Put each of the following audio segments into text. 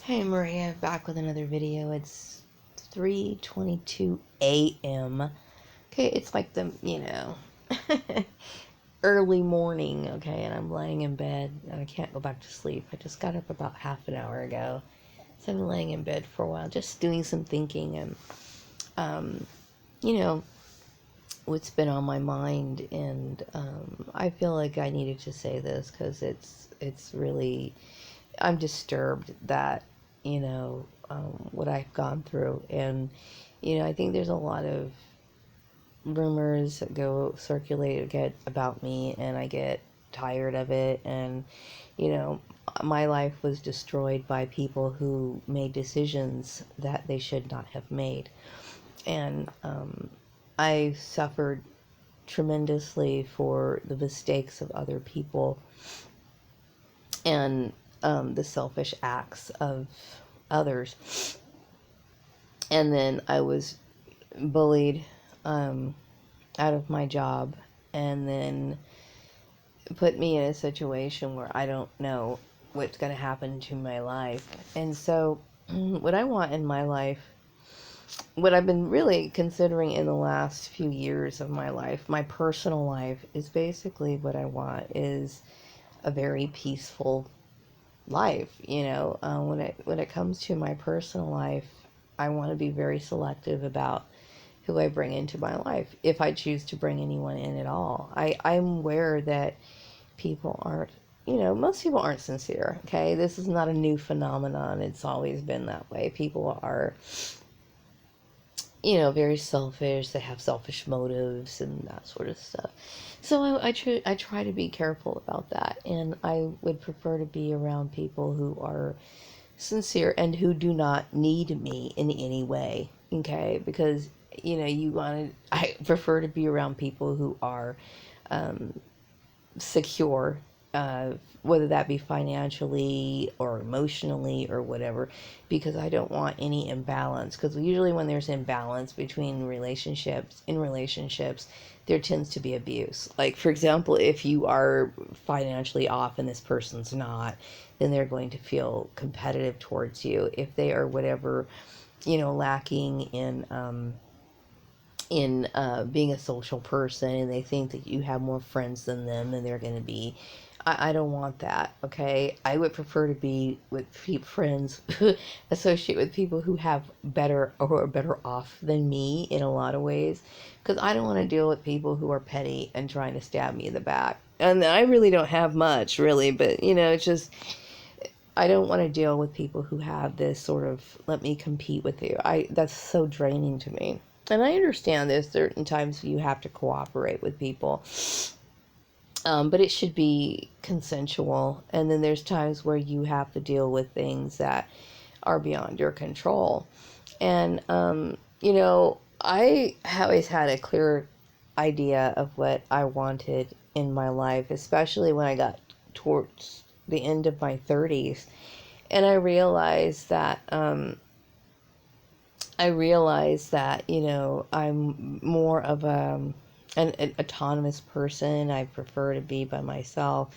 Hey Maria, back with another video. It's 3:22 a.m. Okay, it's like early morning, okay, and I'm laying in bed and I can't go back to sleep. I just got up about half an hour ago. So I've been laying in bed for a while, just doing some thinking and um, you know, what's been on my mind, and I feel like I needed to say this because it's really, I'm disturbed that, what I've gone through. And, I think there's a lot of rumors that go circulate get about me, and I get tired of it. And, you know, my life was destroyed by people who made decisions that they should not have made. And I suffered tremendously for the mistakes of other people and the selfish acts of others. And then I was bullied out of my job, and then put me in a situation where I don't know what's going to happen to my life. And so, what I want in my life, what I've been really considering in the last few years of my life, my personal life, is basically what I want is a very peaceful life. When it comes to my personal life, I want to be very selective about who I bring into my life, if I choose to bring anyone in at all. I'm aware that people aren't, most people aren't sincere, okay? This is not a new phenomenon. It's always been that way. People are, very selfish. They have selfish motives and that sort of stuff. So I try to be careful about that. And I would prefer to be around people who are sincere and who do not need me in any way, okay? Because, I prefer to be around people who are secure, whether that be financially or emotionally or whatever, because I don't want any imbalance. Because usually when there's imbalance between relationships, there tends to be abuse. Like, for example, if you are financially off and this person's not, then they're going to feel competitive towards you. If they are whatever, lacking in being a social person, and they think that you have more friends than them, and they're going to be, I don't want that, okay? I would prefer to be with friends, associate with people who have better or are better off than me in a lot of ways, because I don't want to deal with people who are petty and trying to stab me in the back. And I really don't have much, really, but, it's just, I don't want to deal with people who have this sort of, let me compete with you. That's so draining to me. And I understand there's certain times you have to cooperate with people, but it should be consensual. And then there's times where you have to deal with things that are beyond your control. And, I always had a clear idea of what I wanted in my life, especially when I got towards the end of my 30s. And I realized that, I'm more of an autonomous person. I prefer to be by myself.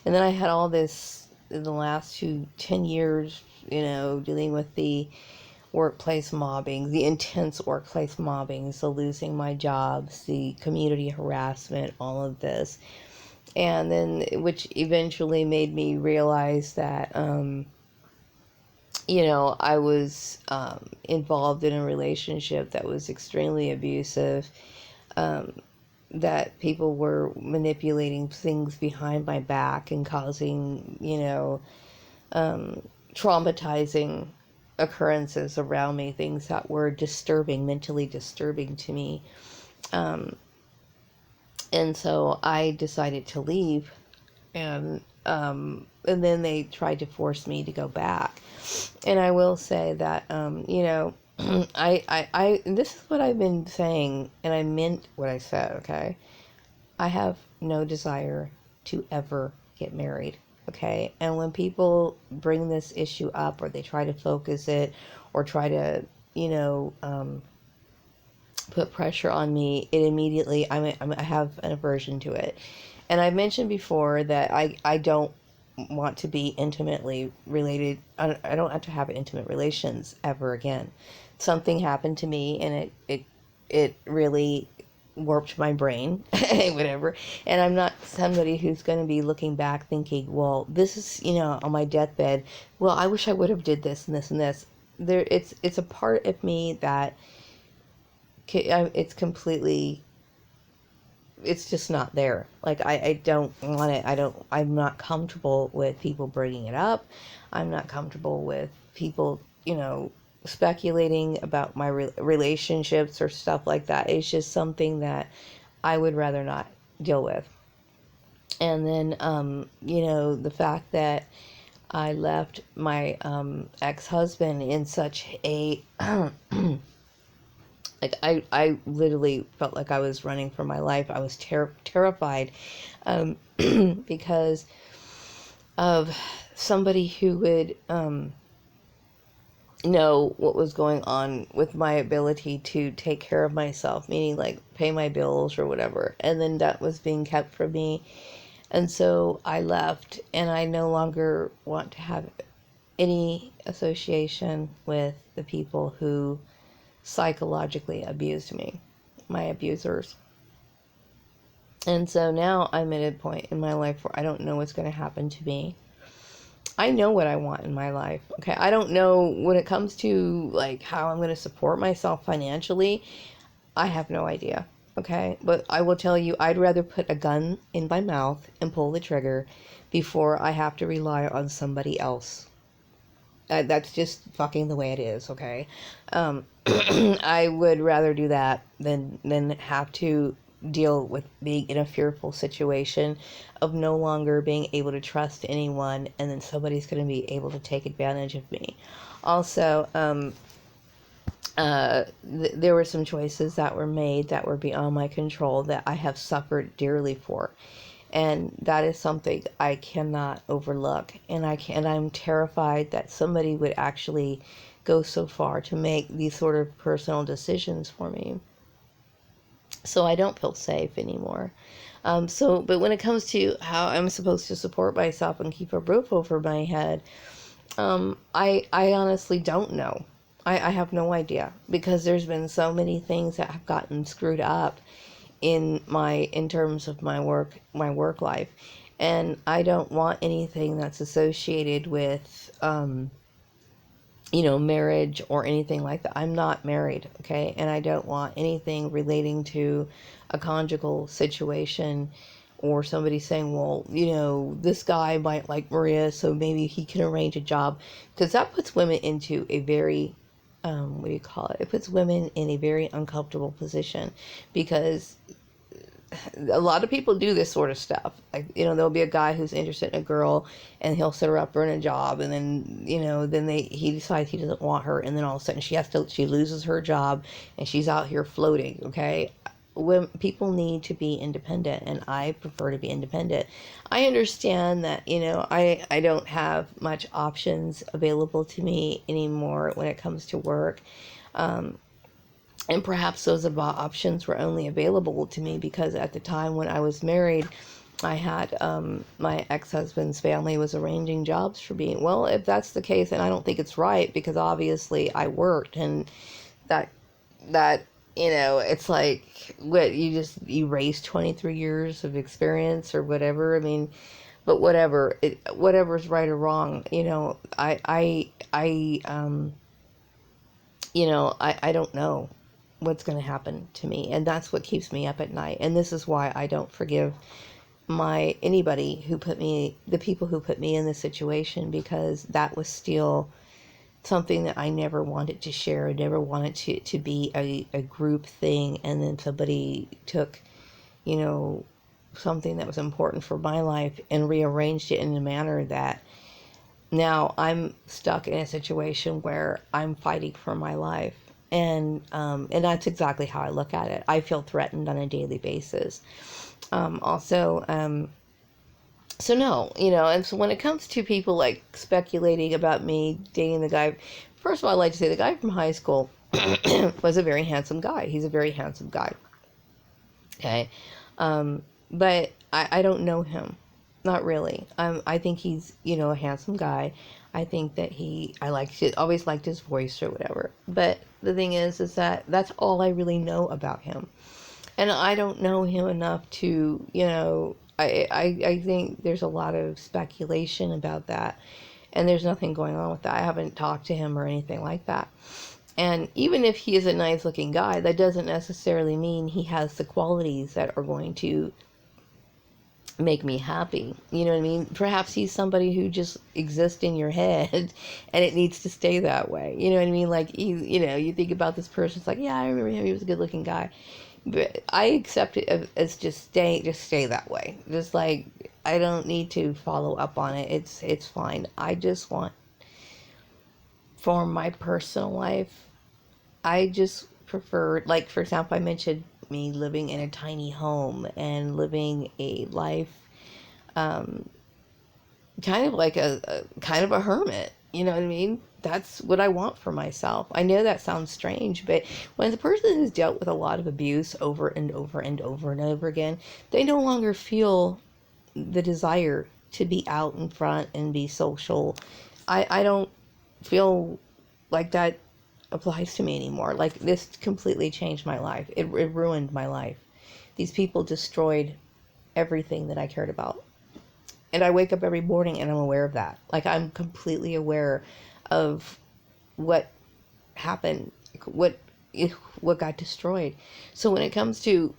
And then I had all this in the last 10 years, dealing with the workplace mobbing, the intense workplace mobbing, so losing my jobs, the community harassment, all of this. And then, which eventually made me realize that, I was involved in a relationship that was extremely abusive, um, that people were manipulating things behind my back and causing, um, traumatizing occurrences around me, things that were disturbing, mentally disturbing to me. Um, and so I decided to leave, and then they tried to force me to go back. And I will say that, this is what I've been saying, and I meant what I said, okay? I have no desire to ever get married, okay? And when people bring this issue up, or they try to focus it, or try to, you know, um, put pressure on me, it immediately, I have an aversion to it. And I mentioned before that I don't want to be intimately related. I don't have to have intimate relations ever again. Something happened to me, and it really warped my brain, whatever. And I'm not somebody who's going to be looking back thinking, well, this is, on my deathbed, well, I wish I would have did this and this and this. It's a part of me that it's completely, it's just not there. Like, I don't want it. I'm not comfortable with people bringing it up. I'm not comfortable with people, speculating about my relationships or stuff like that. It's just something that I would rather not deal with. And then, the fact that I left my ex-husband in such a like I literally felt like I was running for my life. I was terrified because of somebody who would know what was going on with my ability to take care of myself, meaning like pay my bills or whatever. And then that was being kept from me. And so I left, and I no longer want to have any association with the people who psychologically abused me, my abusers. And so now I'm at a point in my life where I don't know what's going to happen to me. I know what I want in my life. Okay, I don't know when it comes to like how I'm going to support myself financially. I have no idea. Okay, but I will tell you, I'd rather put a gun in my mouth and pull the trigger before I have to rely on somebody else. That's just fucking the way it is, okay? I would rather do that than have to deal with being in a fearful situation of no longer being able to trust anyone, and then somebody's going to be able to take advantage of me. Also, there were some choices that were made that were beyond my control that I have suffered dearly for. And that is something I cannot overlook. And I'm terrified that somebody would actually go so far to make these sort of personal decisions for me. So I don't feel safe anymore. But when it comes to how I'm supposed to support myself and keep a roof over my head, I honestly don't know. I have no idea, because there's been so many things that have gotten screwed up in terms of my work life, and I don't want anything that's associated with marriage or anything like that. I'm not married, okay, and I don't want anything relating to a conjugal situation, or somebody saying, well, this guy might like Maria, so maybe he can arrange a job, because that puts women into a very what do you call it? It puts women in a very uncomfortable position, because a lot of people do this sort of stuff. Like, there'll be a guy who's interested in a girl, and he'll set her up for a job, and then, he decides he doesn't want her, and then all of a sudden she loses her job, and she's out here floating, okay? When people need to be independent, and I prefer to be independent. I understand that, I don't have much options available to me anymore when it comes to work. And perhaps those options were only available to me because at the time when I was married, I had my ex-husband's family was arranging jobs for me. Well, if that's the case, then I don't think it's right, because obviously I worked, and that it's like, what, you erase 23 years of experience or whatever. I mean, but whatever's right or wrong, I don't know what's going to happen to me, and that's what keeps me up at night. And this is why I don't forgive the people who put me in this situation, because that was still something that I never wanted to share. I never wanted to be a group thing, and then somebody took something that was important for my life and rearranged it in a manner that now I'm stuck in a situation where I'm fighting for my life. And that's exactly how I look at it. I feel threatened on a daily basis. So no, and so when it comes to people like speculating about me dating the guy, first of all, I'd like to say the guy from high school was a very handsome guy. He's a very handsome guy. Okay. But I don't know him. Not really. I think he's, a handsome guy. I think that always liked his voice or whatever. But the thing is that that's all I really know about him. And I don't know him enough to, I think there's a lot of speculation about that. And there's nothing going on with that. I haven't talked to him or anything like that. And even if he is a nice looking guy, that doesn't necessarily mean he has the qualities that are going to make me happy. You know what I mean? Perhaps he's somebody who just exists in your head and it needs to stay that way. You know what I mean? Like, you think about this person, it's like, yeah, I remember him. He was a good looking guy. But I accept it as just stay that way. Just like, I don't need to follow up on it. It's fine. I just want, for my personal life, I just prefer, like, for example, I mentioned me living in a tiny home and living a life kind of like a hermit. You know what I mean? That's what I want for myself. I know that sounds strange, but when the person has dealt with a lot of abuse over and over and over and over again, they no longer feel the desire to be out in front and be social. I don't feel like that applies to me anymore. Like, this completely changed my life. It ruined my life. These people destroyed everything that I cared about. And I wake up every morning and I'm aware of that. Like, I'm completely aware of what happened, what got destroyed. So when it comes to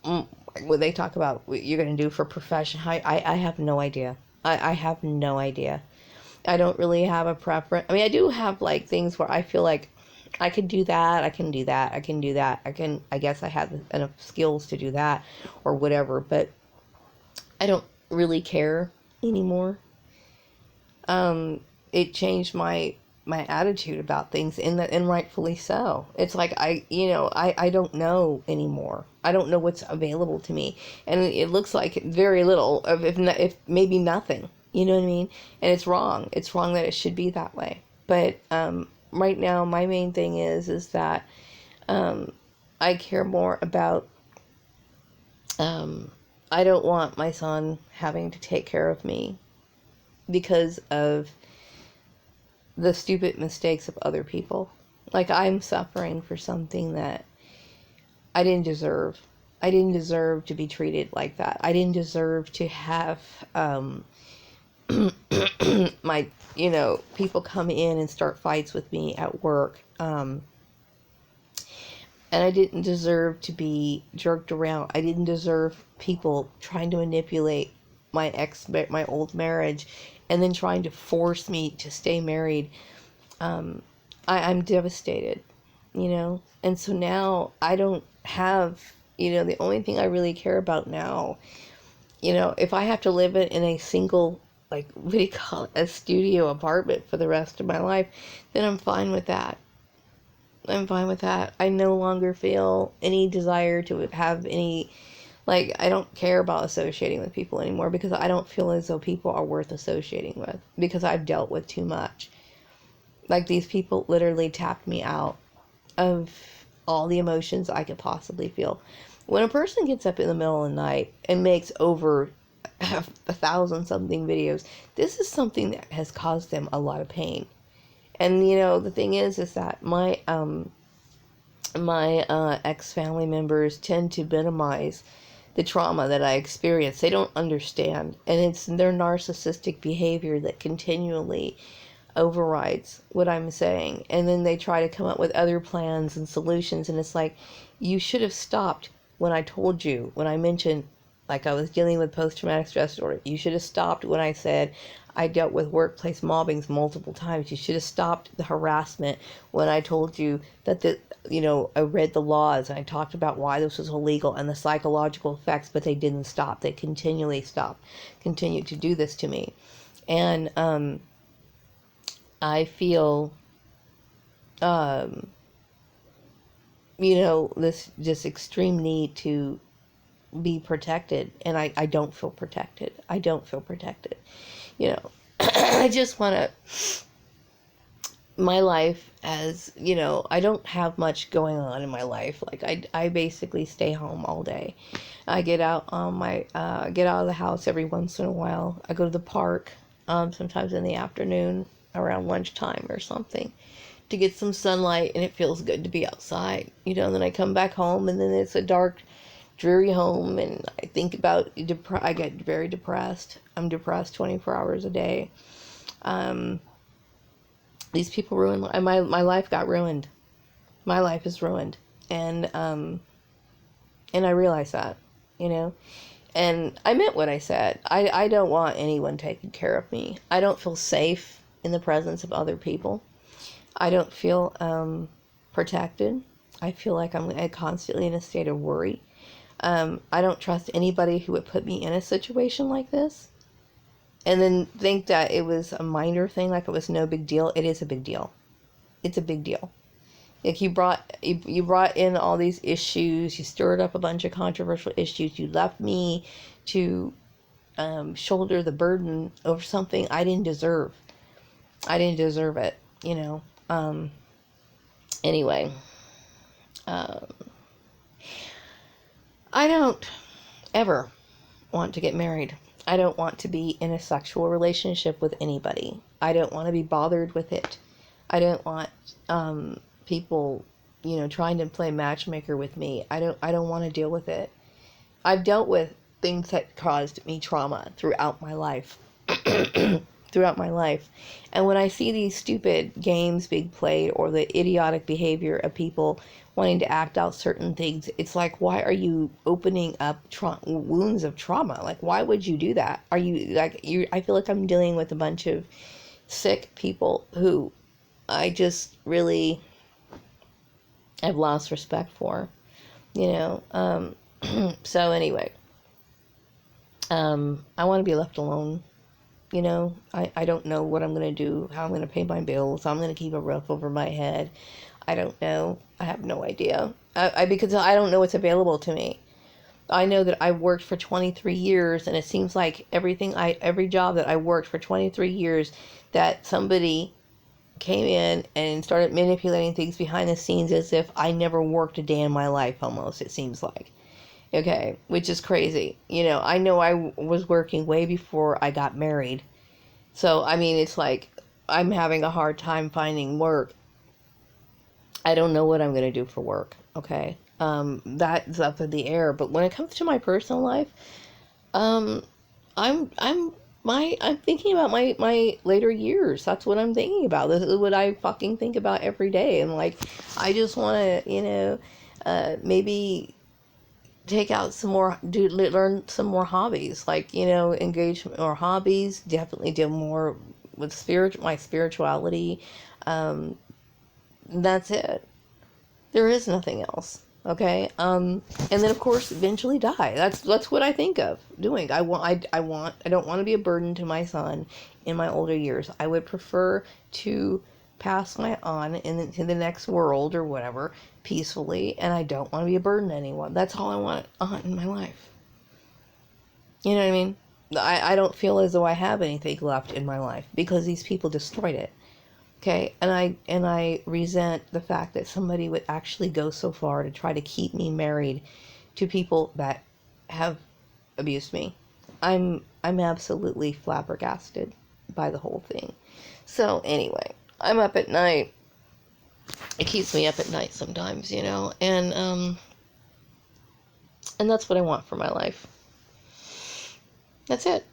what they talk about, what you're going to do for profession, I have no idea. I have no idea. I don't really have a preference. I mean, I do have, like, things where I feel like I can do that, I can do that, I can do that. I guess I have enough skills to do that or whatever, but I don't really care anymore. It changed my attitude about things, and rightfully so. It's like I don't know anymore. I don't know what's available to me, and it looks like very little of, if maybe nothing. You know what I mean? And it's wrong. It's wrong that it should be that way. But right now, my main thing is that I care more about. I don't want my son having to take care of me because of the stupid mistakes of other people. Like, I'm suffering for something that I didn't deserve. I didn't deserve to be treated like that. I didn't deserve to have my, people come in and start fights with me at work. And I didn't deserve to be jerked around. I didn't deserve people trying to manipulate my old marriage, and then trying to force me to stay married. I'm devastated, and so now I don't have, the only thing I really care about now, if I have to live in a single, like, what do you call it, a studio apartment for the rest of my life, then I'm fine with that. I'm fine with that. I no longer feel any desire to have any, like, I don't care about associating with people anymore, because I don't feel as though people are worth associating with, because I've dealt with too much. Like, these people literally tapped me out of all the emotions I could possibly feel. When a person gets up in the middle of the night and makes over 1,000 something videos, this is something that has caused them a lot of pain. And, the thing is that my ex-family members tend to minimize the trauma that I experienced. They don't understand. And it's their narcissistic behavior that continually overrides what I'm saying. And then they try to come up with other plans and solutions. And it's like, you should have stopped when I told you, when I mentioned, like, I was dealing with post-traumatic stress disorder. You should have stopped when I said I dealt with workplace mobbings multiple times. You should have stopped the harassment when I told you that I read the laws and I talked about why this was illegal and the psychological effects, but they didn't stop. They continued to do this to me. And I feel, this extreme need to be protected, and I don't feel protected. I just want to my life as, I don't have much going on in my life. Like I basically stay home all day. I get out on get out of the house every once in a while. I go to the park, sometimes in the afternoon around lunchtime or something to get some sunlight, and it feels good to be outside, and then I come back home, and then it's a dark, dreary home, and I think about, I get very depressed. I'm depressed 24 hours a day. These people ruined my life. Got ruined. My life is ruined, and I realize that, and I meant what I said. I don't want anyone taking care of me. I don't feel safe in the presence of other people. I don't feel protected. I feel like I'm constantly in a state of worry. I don't trust anybody who would put me in a situation like this and then think that it was a minor thing, like it was no big deal. It is a big deal. It's a big deal. Like you brought in all these issues. You stirred up a bunch of controversial issues. You left me to shoulder the burden over something I didn't deserve. I didn't deserve it, Anyway, I don't ever want to get married. I don't want to be in a sexual relationship with anybody. I don't want to be bothered with it. I don't want people, trying to play matchmaker with me. I don't want to deal with it. I've dealt with things that caused me trauma throughout my life. And when I see these stupid games being played or the idiotic behavior of people wanting to act out certain things, it's like, why are you opening up wounds of trauma? Like, why would you do that? Are you like I feel like I'm dealing with a bunch of sick people who I just really have lost respect for, So anyway, I want to be left alone. I don't know what I'm going to do, how I'm going to pay my bills, how I'm going to keep a roof over my head. I don't know. I have no idea. Because I don't know what's available to me. I know that I worked for 23 years, and it seems like every job that I worked for 23 years, that somebody came in and started manipulating things behind the scenes as if I never worked a day in my life, almost, it seems like. Okay, which is crazy. I know I was working way before I got married. So, I mean, it's like I'm having a hard time finding work. I don't know what I'm going to do for work, okay? That's up in the air. But when it comes to my personal life, I'm thinking about my later years. That's what I'm thinking about. This is what I fucking think about every day. And like, I just want to, maybe take out some more, learn some more hobbies, like, engage more hobbies, definitely deal more with my spirituality. That's it. There is nothing else. Okay. And then of course eventually die. That's what I think of doing. I don't want to be a burden to my son in my older years. I would prefer to pass my on into the next world or whatever peacefully, and I don't want to be a burden to anyone. That's all I want on in my life. You know what I mean? I don't feel as though I have anything left in my life because these people destroyed it. Okay, and I resent the fact that somebody would actually go so far to try to keep me married to people that have abused me. I'm absolutely flabbergasted by the whole thing. So anyway, I'm up at night. It keeps me up at night sometimes, and that's what I want for my life. That's it.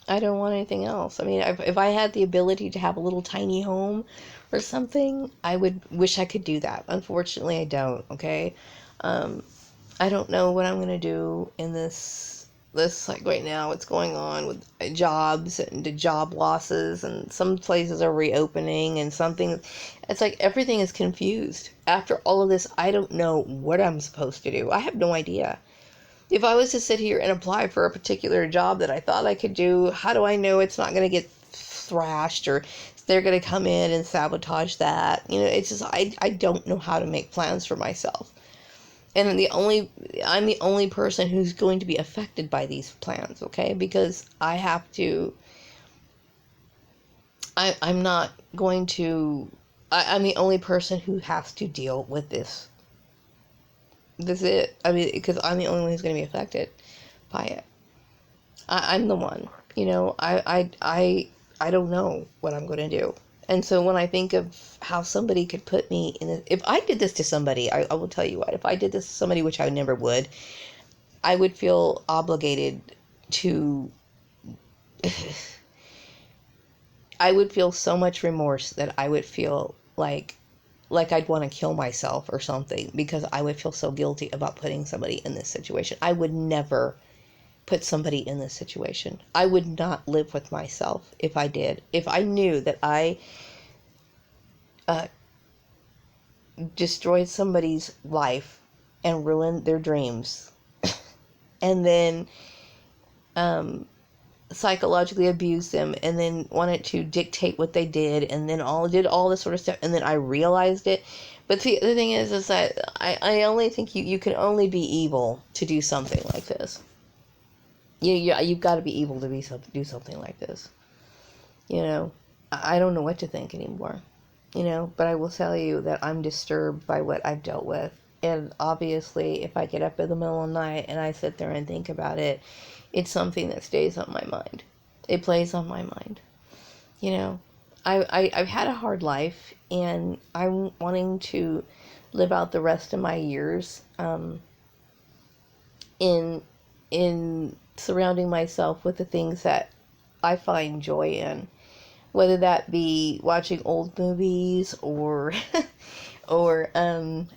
I don't want anything else. I mean, if I had the ability to have a little tiny home or something, I would wish I could do that. Unfortunately, I don't, okay? I don't know what I'm going to do in this, like right now, what's going on with jobs and the job losses, and some places are reopening and something. It's like everything is confused. After all of this, I don't know what I'm supposed to do. I have no idea. If I was to sit here and apply for a particular job that I thought I could do, how do I know it's not going to get thrashed or they're going to come in and sabotage that? It's just, I don't know how to make plans for myself. And I'm the only person who's going to be affected by these plans, okay? Because I have to I'm not going to, I'm the only person who has to deal with this. This is it. I mean, because I'm the only one who's going to be affected by it. I'm the one, you know, I don't know what I'm going to do. And so when I think of how somebody could put me in if I did this to somebody, I will tell you what, if I did this to somebody, which I never would, I would feel obligated to, I would feel so much remorse that I would feel like I'd want to kill myself or something, because I would feel so guilty about putting somebody in this situation. I would never put somebody in this situation. I would not live with myself if I did. If I knew that I destroyed somebody's life and ruined their dreams, and then psychologically abused them, and then wanted to dictate what they did, and then did all this sort of stuff, and then I realized it. But the thing is that I only think you can only be evil to do something like this. You've got to be evil to do something like this. You know, I don't know what to think anymore. You know, but I will tell you that I'm disturbed by what I've dealt with. And obviously, if I get up in the middle of the night and I sit there and think about it, it's something that stays on my mind. It plays on my mind. You know, I've had a hard life, and I'm wanting to live out the rest of my years in surrounding myself with the things that I find joy in, whether that be watching old movies or or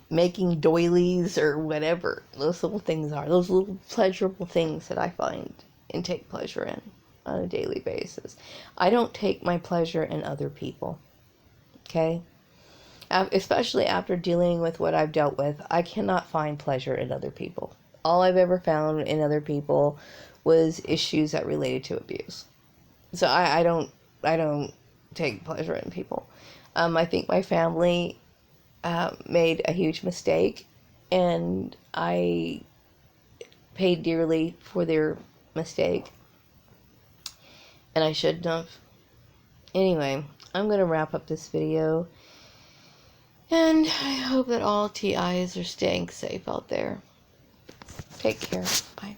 making doilies or whatever those little things are, those little pleasurable things that I find and take pleasure in on a daily basis. I don't take my pleasure in other people, okay? Especially after dealing with what I've dealt with, I cannot find pleasure in other people. All I've ever found in other people was issues that related to abuse. So I don't take pleasure in people. I think my family made a huge mistake, and I paid dearly for their mistake, and I shouldn't have. Anyway, I'm going to wrap up this video, and I hope that all TIs are staying safe out there. Take care. Bye.